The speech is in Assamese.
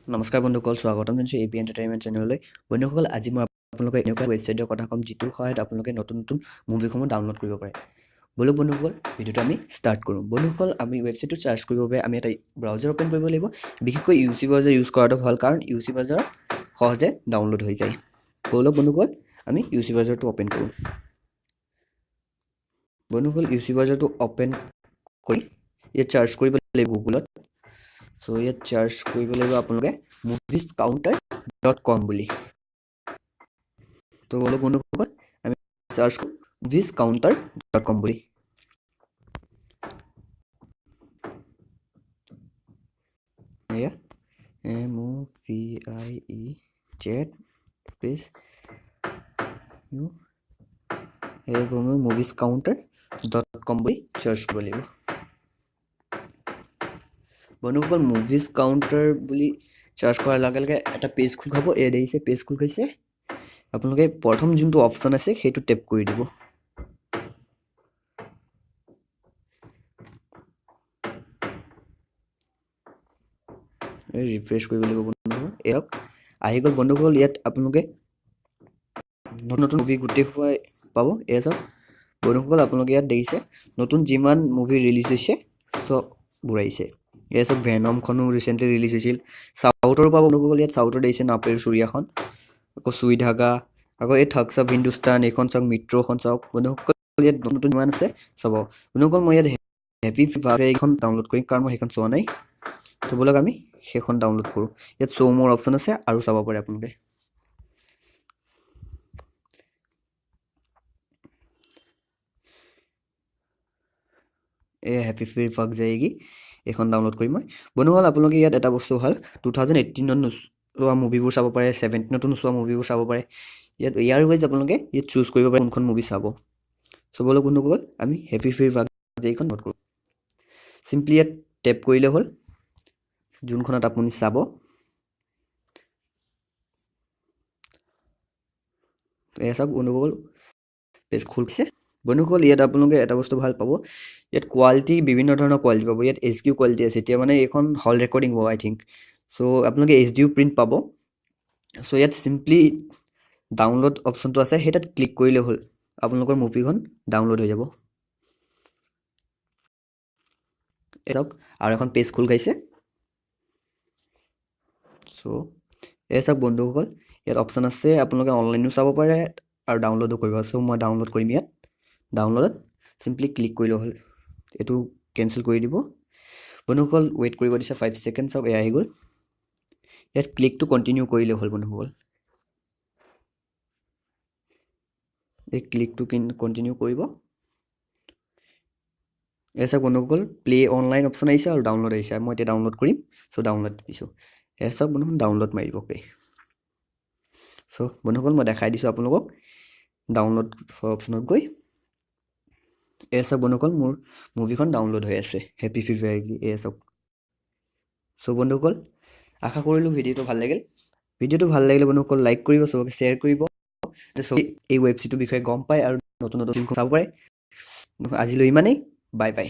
নমস্কাৰ বন্ধুসকল, স্বাগতম জনাইছোঁ এ পি এণ্টাৰটেইনমেণ্ট চেনেললৈ। বন্ধুসকল, আজি মই আপোনালোকক এনেকুৱা ৱেবছাইটৰ কথা ক'ম যিটোৰ সহায়ত আপোনালোকে নতুন নতুন মুভিসমূহ ডাউনলোড কৰিব পাৰে। ব'লক বন্ধুসকল, ভিডিঅ'টো আমি ষ্টাৰ্ট কৰোঁ। বন্ধুসকল, আমি ৱেবছাইটটো চাৰ্চ কৰিবৰ বাবে আমি এটা ব্ৰাউজাৰ অ'পেন কৰিব লাগিব। বিশেষকৈ ইউচি ব্ৰাউজাৰ ইউজ কৰাটো ভাল, কাৰণ ইউচি ব্ৰাউজাৰ সহজে ডাউনলোড হৈ যায়। ব'লক বন্ধুসকল, আমি ইউচি ব্ৰাউজাৰটো অ'পেন কৰোঁ। বন্ধুসকল, ইউচি ব্ৰাউজাৰটো অ'পেন কৰি ইয়াত চাৰ্চ কৰিব লাগিব গুগলত। চ' ইয়াত চাৰ্চ কৰিব লাগিব আপোনালোকে moviescounter.com বুলি। তো ব'লক বন্ধুসকল, আমি চাৰ্চ কৰোঁ moviescounter.com বুলি। এয়া moviescounter.com বুলি চাৰ্চ কৰিব লাগিব। বন্ধুসকল, মুভিজ কাউণ্টাৰ বুলি চাৰ্চ কৰাৰ লগে লগে এটা পেজ খোল খাব। এয়া দেখিছে পেজ খোল খাইছে। আপোনালোকে প্ৰথম যোনটো অপশ্যন আছে সেইটো টেপ কৰি দিব। ৰিফ্ৰেছ কৰিব লাগিব বন্ধুসকল। এয়াক আহি গ'ল বন্ধুসকল। ইয়াত আপোনালোকে নতুন নতুন মুভি গোটেই সোপাই পাব। এয়া চাওক বন্ধুসকল, আপোনালোকে ইয়াত দেখিছে নতুন যিমান মুভি ৰিলিজ হৈছে চববোৰ আহিছে। এয়া চাওক ভেনমখনো ৰিচেণ্টলি ৰিলিজ হৈছিল। চাউথৰো পাব বন্ধুসকল। ইয়াত চাউথৰ দেখিছে নাপেৰ চুৰিয়াখন, আকৌ চুই ধাগা, আকৌ এই ঠগছ অফ হিন্দুস্তান, এইখন চাওক মিত্ৰখন চাওক বন্ধুসকল। ইয়াত নতুন নতুন যিমান আছে চাব বন্ধুসকল। মই ইয়াত হেপী এইখন ডাউনলোড কৰিম, কাৰণ মই সেইখন চোৱা নাই। তো ব'লক আমি সেইখন ডাউনলোড কৰোঁ। ইয়াত শ্ব' মোৰ অপশ্যন আছে আৰু চাব পাৰে আপোনালোকে। এই হেপী ফ্ৰী ফাক যায়গি এইখন ডাউনলোড কৰিম মই। বন্ধুসকল, আপোনালোকে ইয়াত এটা বস্তু ভাল, 2018ত নোচোৱা মুভিবোৰ চাব পাৰে, 17তো নোচোৱা মুভিবোৰ চাব পাৰে। ইয়াত ইয়াৰ ৱাইজ আপোনালোকে ইয়াত চুজ কৰিব পাৰে কোনখন মুভি চাব। চ' ব'লক বন্ধুসকল, আমি হেপী ফ্ৰী ফাক যায়গিখন ডাউনলোড কৰোঁ। চিম্পলি ইয়াত টেপ কৰিলে হ'ল যোনখনত আপুনি চাব। এয়া চাওক বন্ধুসকল, পেজ খুলিছে। বন্ধুসকল, ইয়াত আপোনালোকে এটা বস্তু ভাল পাব, ইয়াত কোৱালিটি বিভিন্ন ধৰণৰ কোৱালিটি পাব। ইয়াত এইচ ডিও কোৱালিটি আছে। এতিয়া মানে এইখন হল ৰেকৰ্ডিং হ'ব আই থিংক। চ' আপোনালোকে এইচ ডিও প্ৰিণ্ট পাব। চ' ইয়াত চিম্পলি ডাউনলোড অপশ্যনটো আছে, সেই তাত ক্লিক কৰিলে হ'ল আপোনালোকৰ মুভিখন ডাউনলোড হৈ যাব। চাওক আৰু এখন পেজ খোল খাইছে। চ' এই চাওক বন্ধুসকল, ইয়াত অপশ্যন আছে আপোনালোকে অনলাইনো চাব পাৰে আৰু ডাউনলোডো কৰিব। চ' মই ডাউনলোড কৰিম। ইয়াত ডাউনলোডত চিম্পলি ক্লিক কৰিলে হ'ল। এইটো কেঞ্চেল কৰি দিব বন্ধুসকল। ৱেইট কৰিব দিছে 5 ছেকেণ্ড। চাওক এয়া আহি গ'ল। ইয়াত ক্লিকটো কণ্টিনিউ কৰিলে হ'ল বন্ধুসকল। এই ক্লিকটো কণ্টিনিউ কৰিব। এয়া চাওক বন্ধুসকল, প্লে অনলাইন অপশ্যন আহিছে আৰু ডাউনলোড আহিছে। মই এতিয়া ডাউনলোড কৰিম। চ' ডাউনলোড দিছোঁ। এয়া চাওক বন্ধুসকল, ডাউনলোড মাৰিব অ'কে। চ' বন্ধুসকল, মই দেখাই দিছোঁ আপোনালোকক ডাউনলোড অপশ্যনত গৈ। এয়া চাওক বন্ধুসকল, মোৰ মুভিখন ডাউনলোড হৈ আছে, হেপী ফ্ৰী ফাক। এয়া চাওক। চ' বন্ধুসকল, আশা কৰিলোঁ ভিডিঅ'টো ভাল লাগিল। ভিডিঅ'টো ভাল লাগিলে বন্ধুসকল লাইক কৰিব, চবকে শ্বেয়াৰ কৰিব, চবেই এই ৱেবছাইটটোৰ বিষয়ে গম পায় আৰু নতুন নতুন চাব পাৰে। আজিলৈ ইমানেই। Bye bye.